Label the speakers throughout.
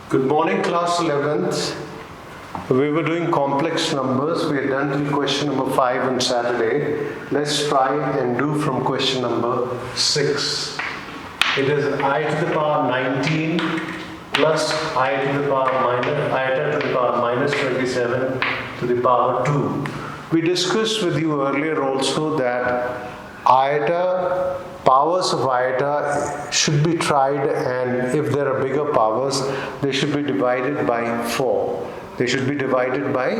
Speaker 1: Good morning, class 11th. We were doing complex numbers. We had done till question number 5 on Saturday. Let's try and do from question number 6. It is I to the power 19 plus I to the power minus iota to the power minus 27 to the power 2. We discussed with you earlier also that iota, powers of iota should be tried, and if there are bigger powers, they should be divided by 4. They should be divided by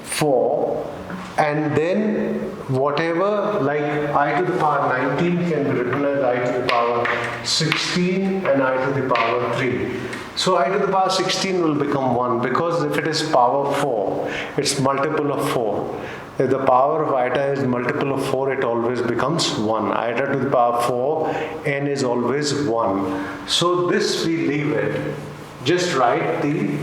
Speaker 1: 4, and then whatever, like I to the power 19 can be written as I to the power 16 and I to the power 3. So I to the power 16 will become 1, because if it is power 4, it's multiple of 4. If the power of iota is multiple of 4, it always becomes 1. Iota to the power 4, n is always 1. So this we leave it. Just write the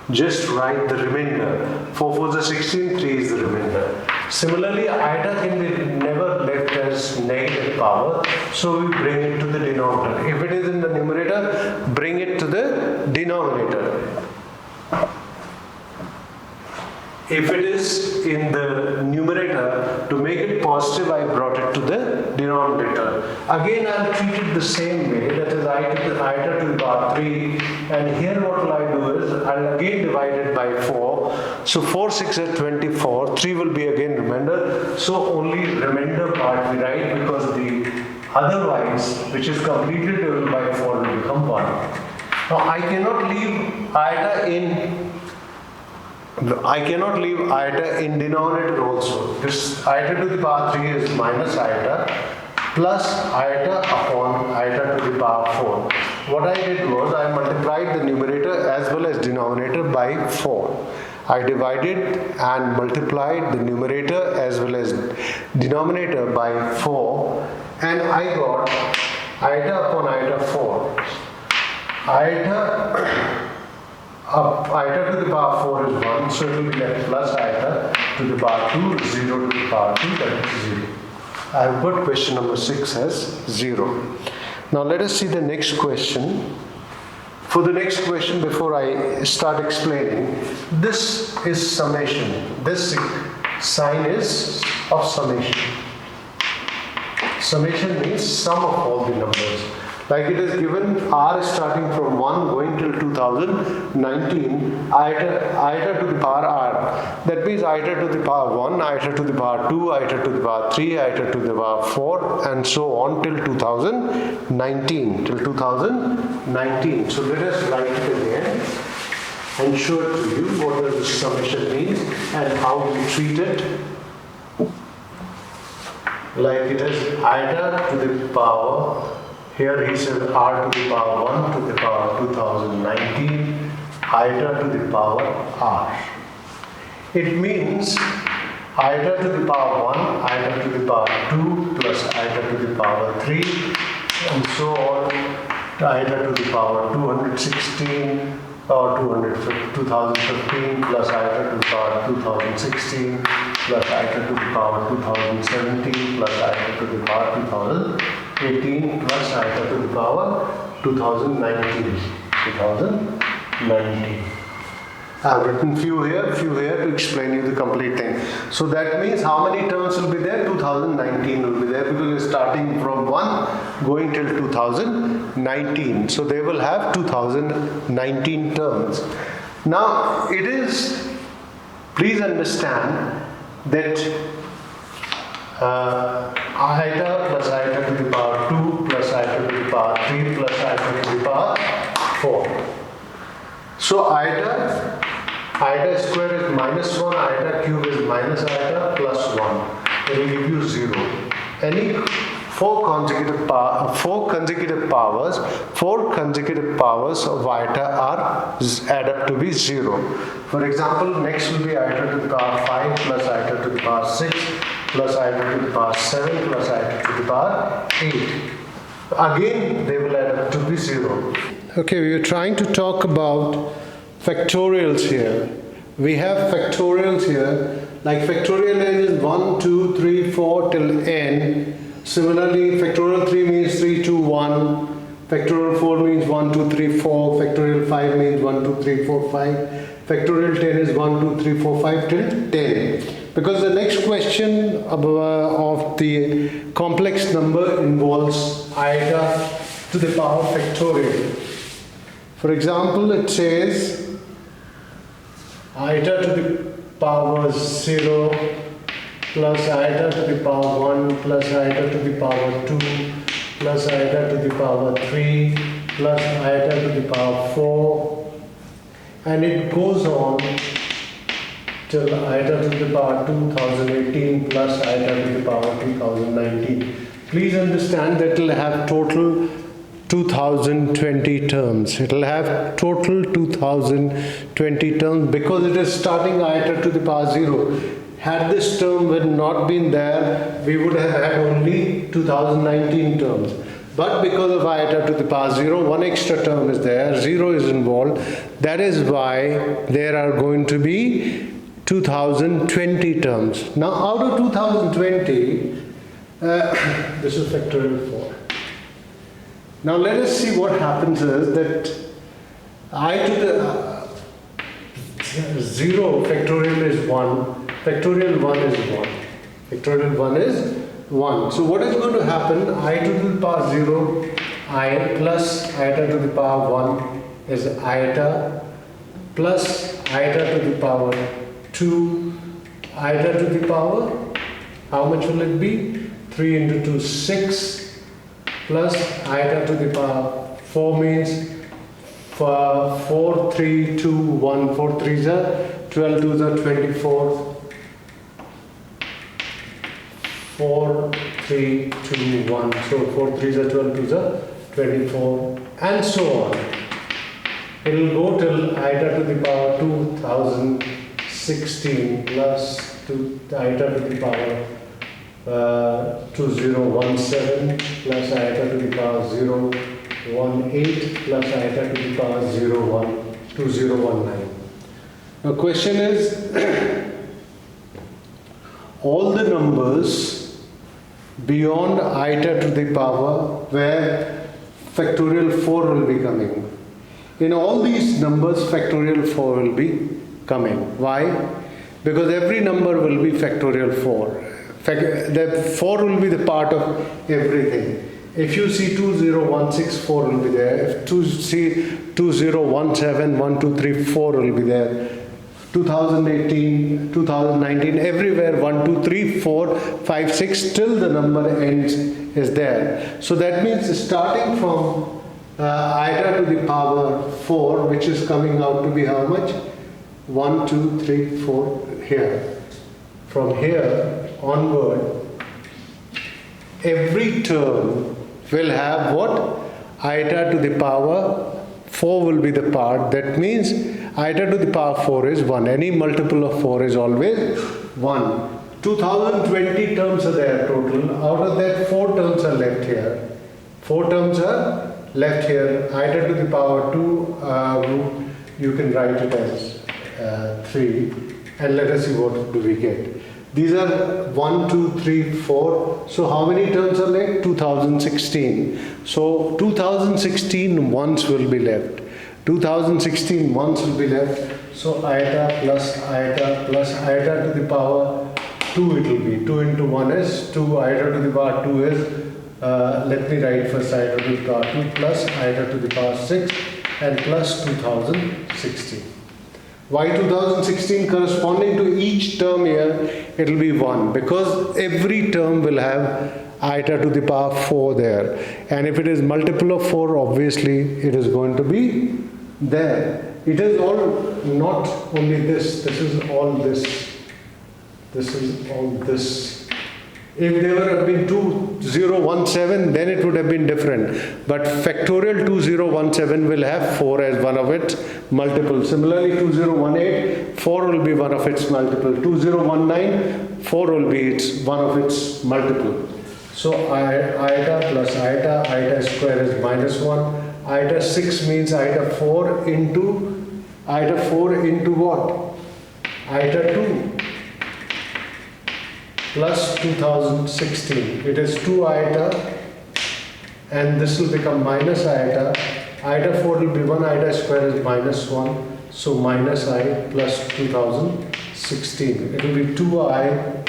Speaker 1: remainder. 4 4 is 16, 3 is the remainder. Similarly, iota can be never left as negative power, so we bring it to the denominator. If it is in the numerator, bring it to the denominator. If it is in the numerator, to make it positive, I brought it to the denominator. Again, I'll treat it the same way, that is iota to the power 3, and here what will I do is, I'll again divide it by 4. So 4 6 is 24, 3 will be again remainder, so only remainder part we write, because the otherwise, which is completely divisible by 4, will become 1. Now I cannot leave iota in denominator also. This iota to the power 3 is minus iota plus iota upon iota to the power 4. What I did was I multiplied the numerator as well as denominator by 4. I divided and multiplied the numerator as well as denominator by 4, and I got iota upon iota 4. Iota to the power 4 is 1, so it will be left plus iota to the power 2, 0 to the power 2, that is 0. I have put question number 6 as 0. Now let us see the next question. For the next question, before I start explaining, this is summation. This sign is of summation. Summation means sum of all the numbers. Like it is given, r is starting from 1 going till 2019, iota to the power r. That means iota to the power 1, iota to the power 2, iota to the power 3, iota to the power 4, and so on till 2019. So let us write it again and show it to you what the summation means and how we treat it. Like it is iota to the power, here he says r to the power 1 to the power 2019, iota to the power r. It means iota to the power 1, iota to the power 2 plus iota to the power 3, and so on, iota to the power 216 or 2015 plus iota to the power 2016 plus iota to the power 2017 plus iota to the power 2018 plus iota to the power 2019. I have written few here to explain you the complete thing. So that means how many terms will be there? 2019 will be there, because it's starting from 1 going till 2019. So they will have 2019 terms. Now it is, please understand that iota plus iota to the power 2 plus iota to the power 3 plus iota to the power 4. So iota square is minus 1, iota cube is minus iota plus 1. It will give you 0. Any four consecutive powers of iota are add up to be 0. For example, next will be iota to the power 5 plus iota to the power 6 plus iota to the power 7 plus iota to the power 8. Again, they will add up to be 0. Okay, we are trying to talk about factorials here. We have factorials here, like factorial is 1, 2, 3, 4 till n. Similarly, factorial 3 means 3, 2, 1. Factorial 4 means 1, 2, 3, 4. Factorial 5 means 1, 2, 3, 4, 5. Factorial 10 is 1, 2, 3, 4, 5 till 10. Because the next question of the complex number involves iota to the power factorial. For example, it says iota to the power 0 plus iota to the power 1 plus iota to the power 2 plus iota to the power 3 plus iota to the power 4, and it goes on till iota to the power 2018 plus iota to the power 2019. Please understand that it will have total 2020 terms. It will have total 2020 terms because it is starting iota to the power 0. Had this term not been there, we would have had only 2019 terms. But because of iota to the power 0, one extra term is there, 0 is involved. That is why there are going to be 2020 terms. Now out of 2020, this is factorial 4. Now let us see what happens is that I to the 0 factorial is 1, factorial 1 is 1, factorial 1 is 1. So what is going to happen? I to the power 0, I plus iota to the power 1 is iota plus iota to the power 2, iota to the power, how much will it be? 3 into 2, 6. Plus iota to the power 4 means 4, 3, 2, 1, 4 3s are 12 2s are 24, 4, 3, 2, 1, so 4 3s are 12 2s are 24, and so on. It will go till iota to the power 2016 plus iota to the power 2017 plus iota to the power 018 plus iota to the power 2019. Now question is, all the numbers beyond iota to the power where factorial 4 will be coming. In all these numbers factorial 4 will be coming. Why? Because every number will be factorial 4. The 4 will be the part of everything. If you see 2016, 4 will be there. If you see 2017, 1, 2, 3, 4 will be there. 2018, 2019, everywhere 1, 2, 3, 4, 5, 6 till the number ends is there. So that means starting from iota to the power 4, which is coming out to be how much? 1, 2, 3, 4 here. From here onward, every term will have what? Iota to the power 4 will be the part. That means iota to the power 4 is 1. Any multiple of 4 is always 1. 2020 terms are there total. Out of that, 4 terms are left here. 4 terms are left here. Iota to the power 2, you can write it as 3. And let us see what do we get. These are 1, 2, 3, 4. So how many terms are left? 2016. So 2016 ones will be left. 2016 ones will be left. So iota plus iota to the power 2 it will be. 2 into 1 is 2. Iota to the power 2 is, let me write first iota to the power 2 plus iota to the power 6 and plus 2016. Why 2016? Corresponding to each term here, it will be 1 because every term will have iota to the power 4 there. And if it is multiple of 4, obviously it is going to be there. It is all not only this, this is all this. This is all this. If there would have been 2017, then it would have been different. But factorial 2017 will have 4 as one of its multiples. Similarly, 2018, 4 will be one of its multiple. 2019, 4 will be one of its multiple. So iota plus iota square is -1. Iota 6 means iota 4 into what? Iota 2. Plus 2016. It is 2 iota and this will become minus iota. Iota 4 will be 1 iota square is minus 1, so minus I plus 2016. It will be 2I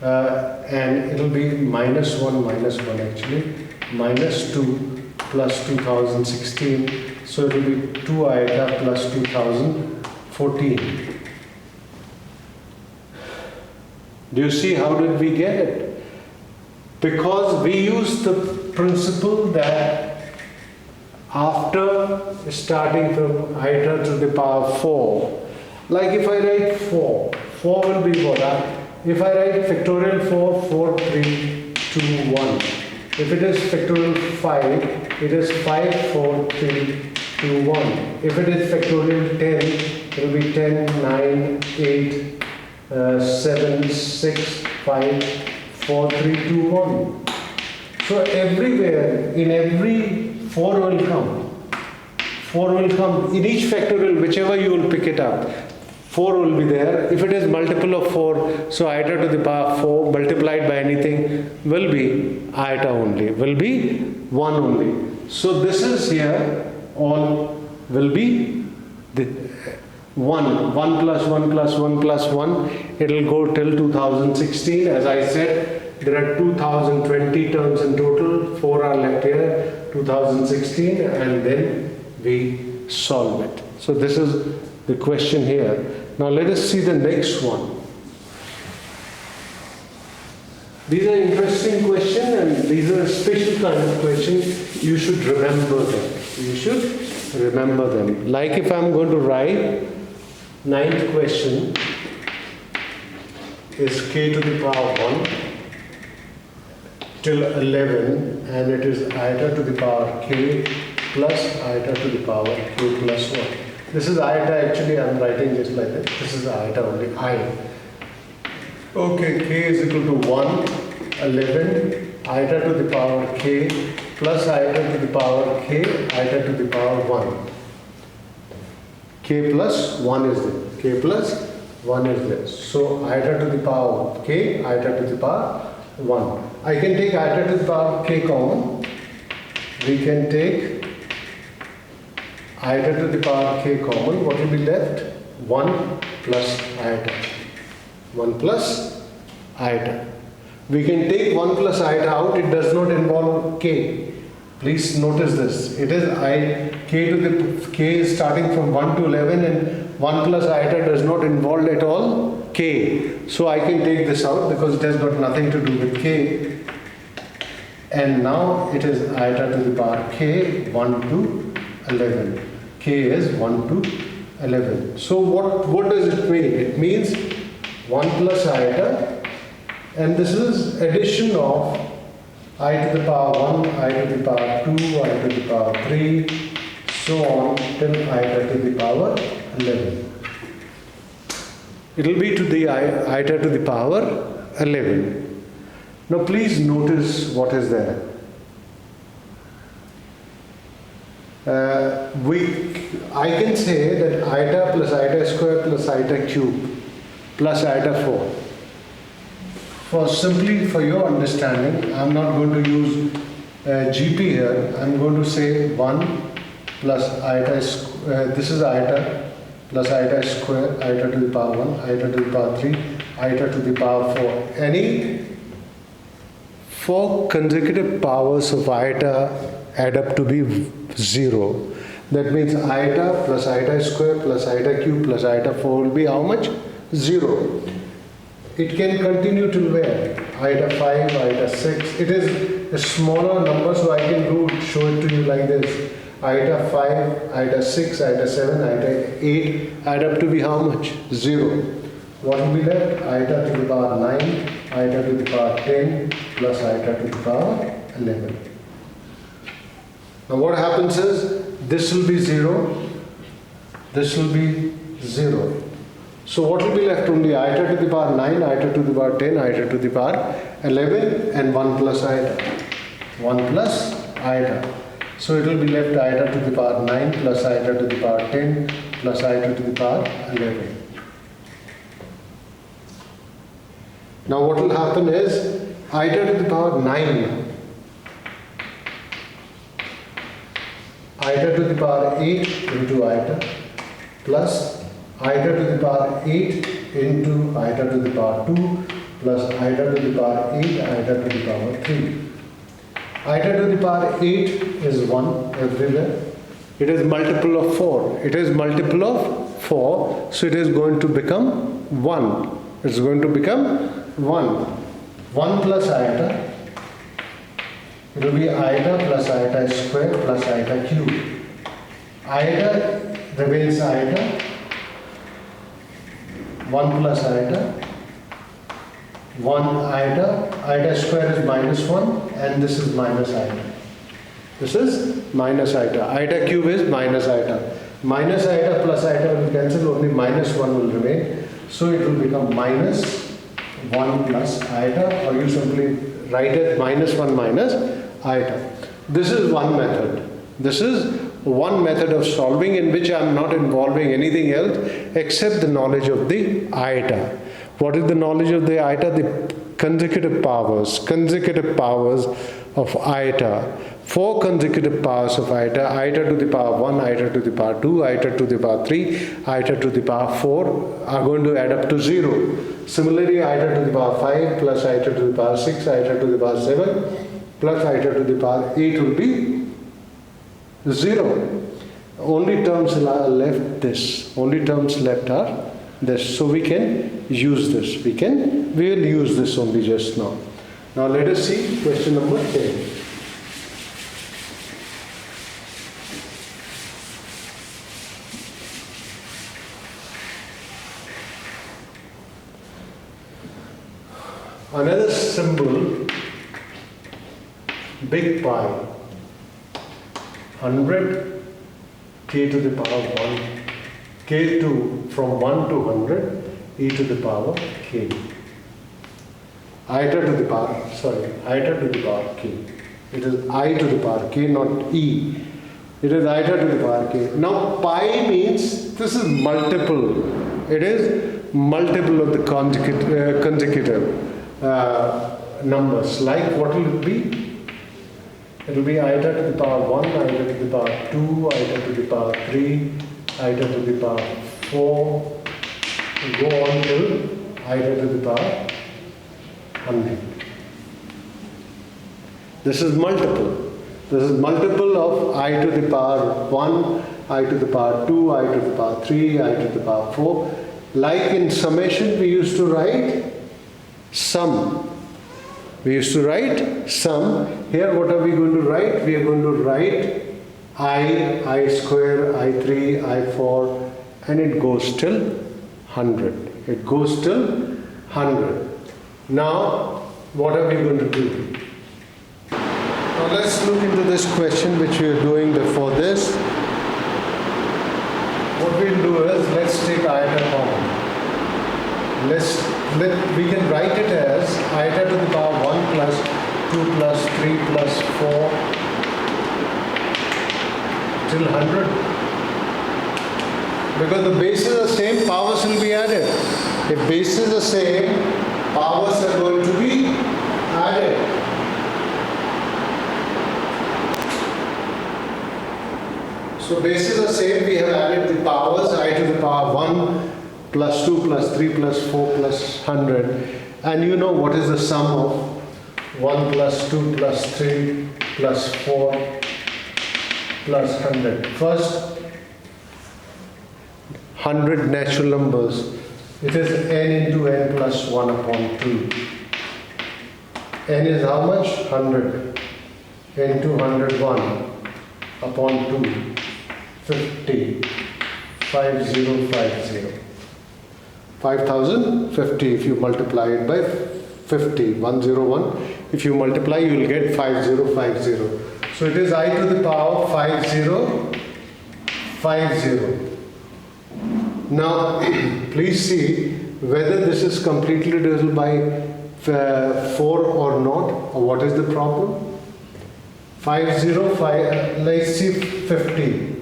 Speaker 1: and it will be minus 1 actually, minus 2 plus 2016, so it will be 2 iota plus 2014. Do you see how did we get it? Because we used the principle that after starting from iota to the power 4, like if I write 4 will be what? If I write factorial 4, 3, 2, 1. If it is factorial 5, it is 5, 4, 3, 2, 1. If it is factorial 10, it will be 10, 9, 8, 7, 6, 5, 4, 3, 2, 1. So everywhere, in every 4 will come. 4 will come. In each factorial, whichever you will pick it up, 4 will be there. If it is multiple of 4, so iota to the power 4 multiplied by anything will be iota only, will be 1 only. So this is here, all will be the 1 plus 1 plus 1 plus 1. It will go till 2016. As I said, there are 2020 terms in total. 4 are left here, 2016, and then we solve it. So this is the question here. Now let us see the next one. These are interesting questions, and these are special kind of questions. You should remember them. You should remember them. Like if I'm going to write, 9th question is k to the power 1 till 11, and it is iota to the power k plus iota to the power k plus 1. This is iota, actually I'm writing just like that. This is iota only, I. Okay, k is equal to 1, 11, iota to the power k plus iota to the power k, iota to the power 1. K plus 1 is there. K plus 1 is there. So iota to the power k, iota to the power 1. I can take iota to the power k common. We can take iota to the power k common. What will be left? 1 plus iota. 1 plus iota. We can take 1 plus iota out. It does not involve k. Please notice this. It is k is starting from 1 to 11, and 1 plus iota does not involve at all k. So I can take this out because it has got nothing to do with k. And now it is iota to the power k 1 to 11. K is 1 to 11. So what does it mean? It means 1 plus iota, and this is addition of I to the power 1, I to the power 2, I to the power 3, so on till iota to the power 11. It will be to the iota to the power 11. Now please notice what is there. I can say that iota plus iota square plus iota cube plus iota 4. Simply for your understanding, I am not going to use GP here. I am going to say 1 plus iota, this is iota plus iota square, iota to the power 1, iota to the power 3, iota to the power 4. Any 4 consecutive powers of iota add up to be 0. That means iota plus iota square plus iota cube plus iota 4 will be how much? 0. It can continue till where? Iota 5, iota 6. It is a smaller number, so I can show it to you like this. Iota 5, iota 6, iota 7, iota 8 add up to be how much? 0. What will be left? Iota to the power 9, iota to the power 10 plus iota to the power 11. Now what happens is, this will be 0, this will be 0. So what will be left? Only iota to the power 9, iota to the power 10, iota to the power 11, and 1 plus iota. 1 plus iota. So it will be left iota to the power 9 plus iota to the power 10 plus iota to the power 11. Now what will happen is, iota to the power 9 iota to the power 8 into iota plus iota to the power 8 into iota to the power 2 plus iota to the power 8 iota to the power 3. Iota to the power 8 is 1 everywhere. It is multiple of 4. It is multiple of 4. So it is going to become 1. It's going to become 1. 1 plus iota. It will be iota plus iota square plus iota cube. Iota remains iota. 1 plus iota. 1 iota. Iota square is minus 1 and this is minus iota. This is minus iota. Iota cube is minus iota. Minus iota plus iota will cancel, only minus 1 will remain. So it will become minus 1 plus iota, or you simply write it minus 1 minus iota. This is one method. This is one method of solving in which I am not involving anything else except the knowledge of the iota. What is the knowledge of the iota? The consecutive powers of iota. 4 consecutive powers of iota, iota to the power 1, iota to the power 2, iota to the power 3, iota to the power 4 are going to add up to 0. Similarly, iota to the power 5 plus iota to the power 6, iota to the power 7 plus iota to the power 8 will be 0. Only terms are left this. Only terms left are this. So we can use this. We will use this only just now. Now let us see question number 10. Another symbol, big pi, 100 k to the power 1, k2 from 1 to 100, e to the power k. Iota to the power k. It is I to the power k, not e. It is iota to the power k. Now pi means this is multiple. It is multiple of the consecutive numbers. Like what will it be? It will be iota to the power 1, iota to the power 2, iota to the power 3, iota to the power 4, go on till iota to the power 100. This is multiple. This is multiple of I to the power 1, I to the power 2, I to the power 3, I to the power 4. Like in summation we used to write sum. We used to write sum. Here what are we going to write? We are going to write I square, I3, I4 and it goes till 100. It goes till 100. Now what are we going to do? Now let's look into this question which we are doing before this. What we'll do is, let's take iota common. We can write it as iota to the power 1 plus 2 plus 3 plus 4 till 100. Because the bases are same, powers will be added. If bases are same, powers are going to be added. So bases are same, we have added the powers, I to the power 1 plus 2 plus 3 plus 4 plus 100. And you know what is the sum of 1 plus 2 plus 3 plus 4 plus 100. First, 100 natural numbers. It is n into n plus 1 upon 2. N is how much? 100. Into 101 upon 2. 50. 5050. 5050 if you multiply it by 50. 101. If you multiply, you will get 5050. So it is I to the power 5050. Now, please see whether this is completely divisible by 4 or not, or what is the problem. 505, let's see 50.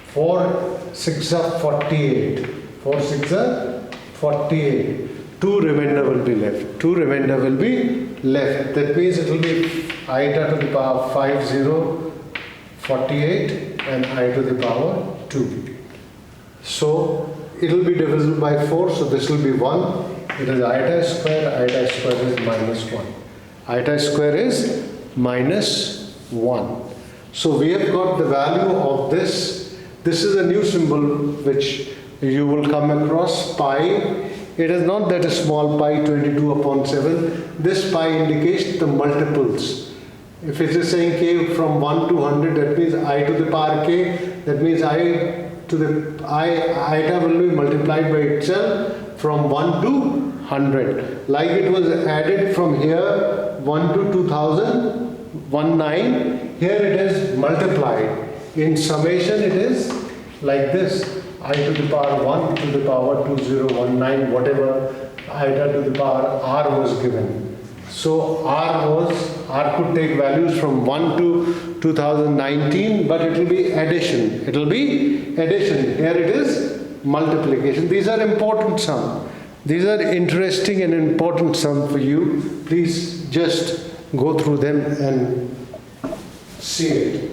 Speaker 1: 4 6 are 48. 4 6 are 48. 2 remainder will be left. 2 remainder will be left. That means it will be iota to the power 48 and I to the power 2. So it will be divisible by 4, so this will be 1. It is iota square is minus 1. Iota square is minus 1. So we have got the value of this. This is a new symbol which you will come across, pi. It is not that a small pi, 22 upon 7. This pi indicates the multiples. If it is saying k from 1 to 100, that means I to the power k, that means I to the iota will be multiplied by itself from 1 to 100. Like it was added from here 1 to 2000, 19, here it is multiplied. In summation it is like this, I to the power 1 to the power 2019, whatever iota to the power r was given. So R could take values from 1 to 2019, but it will be addition. It will be addition. Here it is multiplication. These are important sums. These are interesting and important sums for you. Please just go through them and see it.